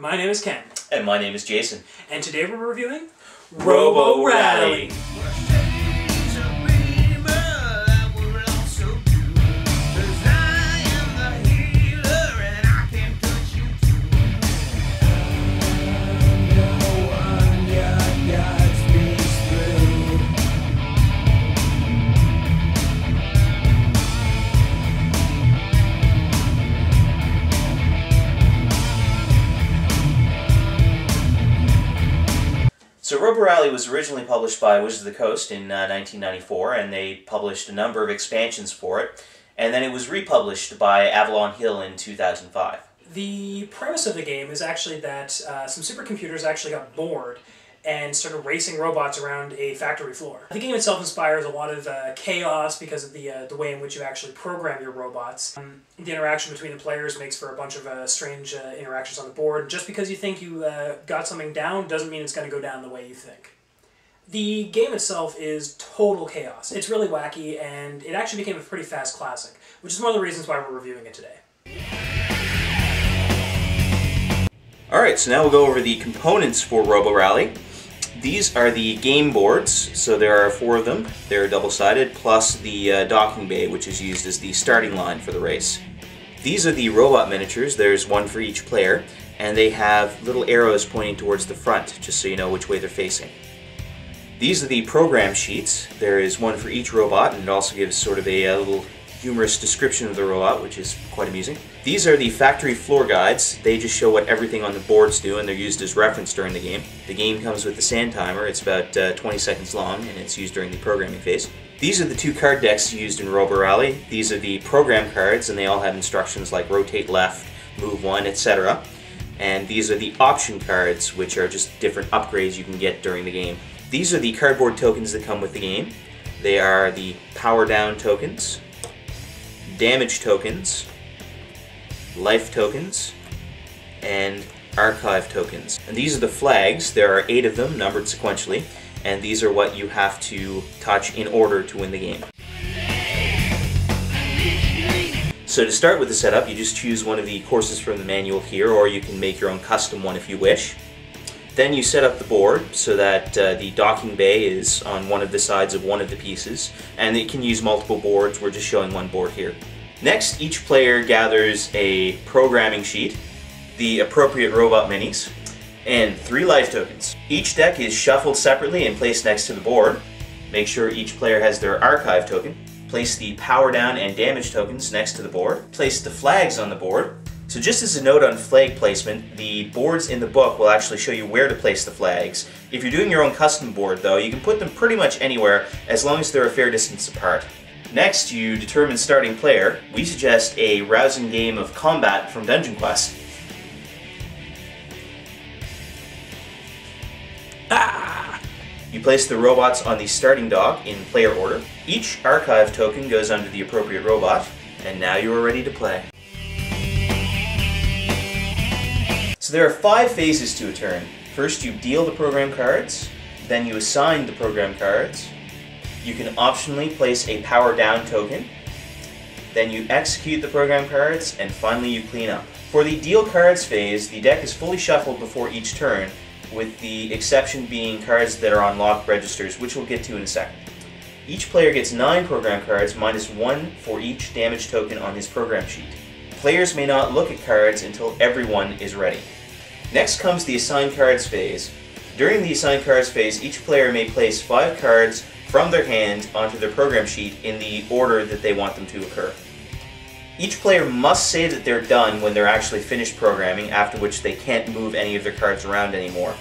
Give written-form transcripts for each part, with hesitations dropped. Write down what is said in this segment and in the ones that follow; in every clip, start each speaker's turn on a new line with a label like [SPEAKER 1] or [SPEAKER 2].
[SPEAKER 1] My name is Ken.
[SPEAKER 2] And my name is Jason.
[SPEAKER 1] And today we're reviewing
[SPEAKER 2] Robo Rally. So Robo Rally was originally published by Wizards of the Coast in 1994, and they published a number of expansions for it, and then it was republished by Avalon Hill in 2005.
[SPEAKER 1] The premise of the game is actually that some supercomputers actually got bored and started racing robots around a factory floor. The game itself inspires a lot of chaos because of the way in which you actually program your robots. The interaction between the players makes for a bunch of strange interactions on the board. Just because you think you got something down doesn't mean it's going to go down the way you think. The game itself is total chaos. It's really wacky, and it actually became a pretty fast classic, which is one of the reasons why we're reviewing it today.
[SPEAKER 2] Alright, so now we'll go over the components for Robo Rally. These are the game boards, so there are 4 of them. They're double-sided, plus the docking bay, which is used as the starting line for the race. These are the robot miniatures. There's one for each player, and they have little arrows pointing towards the front, just so you know which way they're facing. These are the program sheets. There is one for each robot, and it also gives sort of a little humorous description of the robot, which is quite amusing. These are the factory floor guides. They just show what everything on the boards do, and they're used as reference during the game. The game comes with the sand timer. It's about 20 seconds long, and it's used during the programming phase. These are the 2 card decks used in Robo Rally. These are the program cards, and they all have instructions like rotate left, move 1, etc. And these are the option cards, which are just different upgrades you can get during the game. These are the cardboard tokens that come with the game. They are the power down tokens, damage tokens, life tokens, and archive tokens. And these are the flags. There are 8 of them, numbered sequentially, and these are what you have to touch in order to win the game. So to start with the setup, you just choose one of the courses from the manual here, or you can make your own custom one if you wish. Then you set up the board so that the docking bay is on one of the sides of one of the pieces, and it can use multiple boards. We're just showing one board here. Next, each player gathers a programming sheet, the appropriate robot minis, and 3 life tokens. Each deck is shuffled separately and placed next to the board. Make sure each player has their archive token. Place the power down and damage tokens next to the board. Place the flags on the board. So just as a note on flag placement, the boards in the book will actually show you where to place the flags. If you're doing your own custom board though, you can put them pretty much anywhere as long as they're a fair distance apart. Next, you determine starting player. We suggest a rousing game of combat from Dungeon Quest. You place the robots on the starting dock in player order. Each archive token goes under the appropriate robot, and now you are ready to play. So there are 5 phases to a turn. First you deal the program cards, then you assign the program cards, you can optionally place a power down token, then you execute the program cards, and finally you clean up. For the deal cards phase, the deck is fully shuffled before each turn, with the exception being cards that are on locked registers, which we'll get to in a second. Each player gets 9 program cards, minus 1 for each damage token on his program sheet. Players may not look at cards until everyone is ready. Next comes the assign cards phase. During the assign cards phase, each player may place 5 cards from their hand onto their program sheet in the order that they want them to occur. Each player must say that they're done when they're actually finished programming, after which they can't move any of their cards around anymore.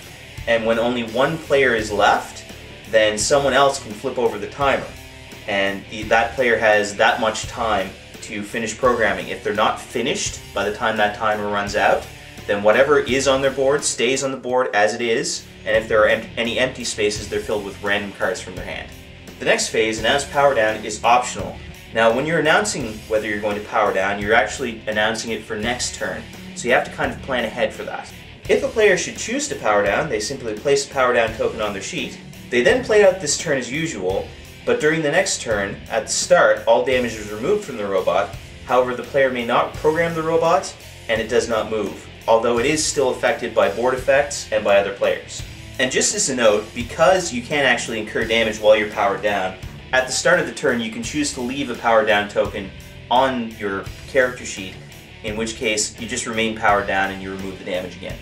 [SPEAKER 2] And when only 1 player is left, then someone else can flip over the timer. And that player has that much time to finish programming. If they're not finished by the time that timer runs out, then whatever is on their board stays on the board as it is, and if there are any empty spaces, they're filled with random cards from their hand. The next phase, announce power down, is optional. Now when you're announcing whether you're going to power down, you're actually announcing it for next turn, so you have to kind of plan ahead for that. If a player should choose to power down, they simply place a power down token on their sheet. They then play out this turn as usual, but during the next turn, at the start, all damage is removed from the robot. However, the player may not program the robot, and it does not move. although it is still affected by board effects and by other players. And just as a note, because you can actually incur damage while you're powered down, at the start of the turn you can choose to leave a power down token on your character sheet, in which case you just remain powered down and you remove the damage again.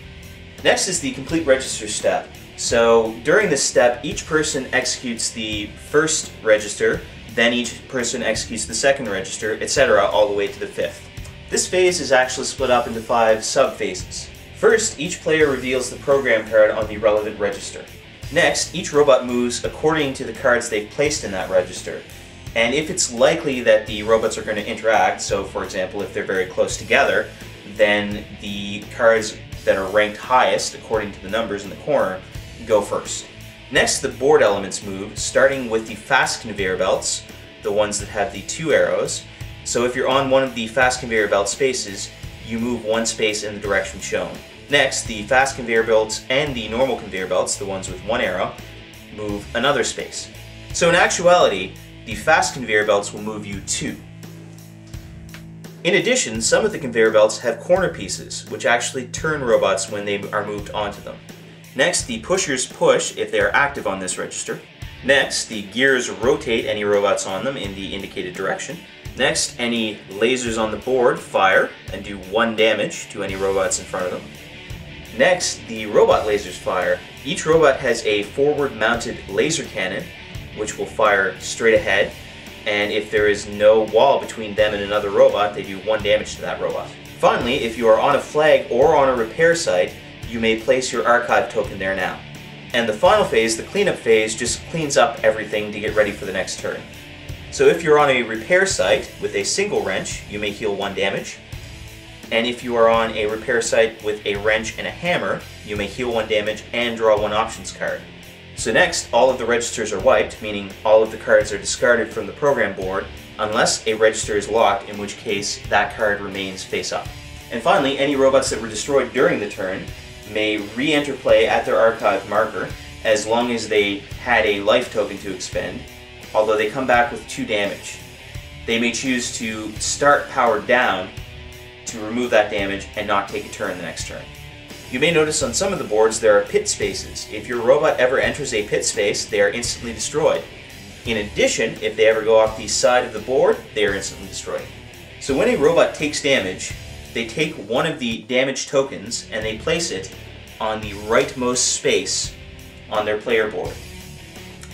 [SPEAKER 2] Next is the complete register step. So during this step, each person executes the first register, then each person executes the second register, etc. all the way to the fifth. This phase is actually split up into 5 sub-phases. First, each player reveals the program card on the relevant register. Next, each robot moves according to the cards they've placed in that register. And if it's likely that the robots are going to interact, so for example if they're very close together, then the cards that are ranked highest according to the numbers in the corner go first. Next, the board elements move, starting with the fast conveyor belts, the ones that have the 2 arrows. So if you're on one of the fast conveyor belt spaces, you move 1 space in the direction shown. Next, the fast conveyor belts and the normal conveyor belts, the ones with 1 arrow, move another space. So in actuality, the fast conveyor belts will move you 2. In addition, some of the conveyor belts have corner pieces, which actually turn robots when they are moved onto them. Next, the pushers push if they are active on this register. Next, the gears rotate any robots on them in the indicated direction. Next, any lasers on the board fire and do 1 damage to any robots in front of them. Next, the robot lasers fire. Each robot has a forward-mounted laser cannon, which will fire straight ahead, and if there is no wall between them and another robot, they do 1 damage to that robot. Finally, if you are on a flag or on a repair site, you may place your archive token there now. And the final phase, the cleanup phase, just cleans up everything to get ready for the next turn. So if you're on a repair site with a single wrench, you may heal 1 damage. And if you are on a repair site with a wrench and a hammer, you may heal 1 damage and draw 1 options card. So next, all of the registers are wiped, meaning all of the cards are discarded from the program board, unless a register is locked, in which case that card remains face up. And finally, any robots that were destroyed during the turn may re-enter play at their archive marker, as long as they had a life token to expend, although they come back with 2 damage. They may choose to start powered down to remove that damage and not take a turn the next turn. You may notice on some of the boards there are pit spaces. If your robot ever enters a pit space, they are instantly destroyed. In addition, if they ever go off the side of the board, they are instantly destroyed. So when a robot takes damage, they take one of the damage tokens and they place it on the rightmost space on their player board.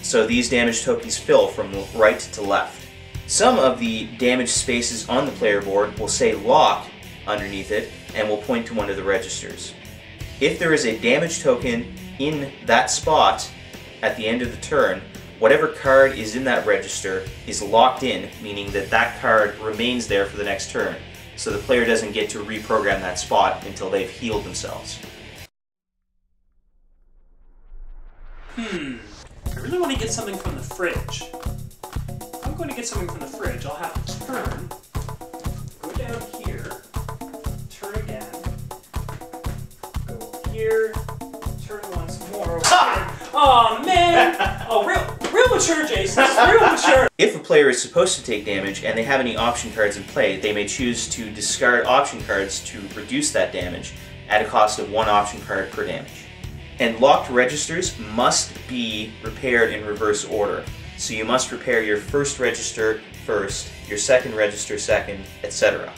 [SPEAKER 2] So these damage tokens fill from right to left. Some of the damage spaces on the player board will say lock underneath it and will point to one of the registers. If there is a damage token in that spot at the end of the turn, whatever card is in that register is locked in, meaning that that card remains there for the next turn, so the player doesn't get to reprogram that spot until they've healed themselves.
[SPEAKER 1] I really want to get something from the fridge. If I'm going to get something from the fridge, I'll have to turn, go down here, turn again, go here, turn once more. Oh man! Oh, real mature, Jason. Real mature.
[SPEAKER 2] If a player is supposed to take damage and they have any option cards in play, they may choose to discard option cards to reduce that damage at a cost of 1 option card per damage. And locked registers must be repaired in reverse order. So you must repair your first register first, your second register second, etc.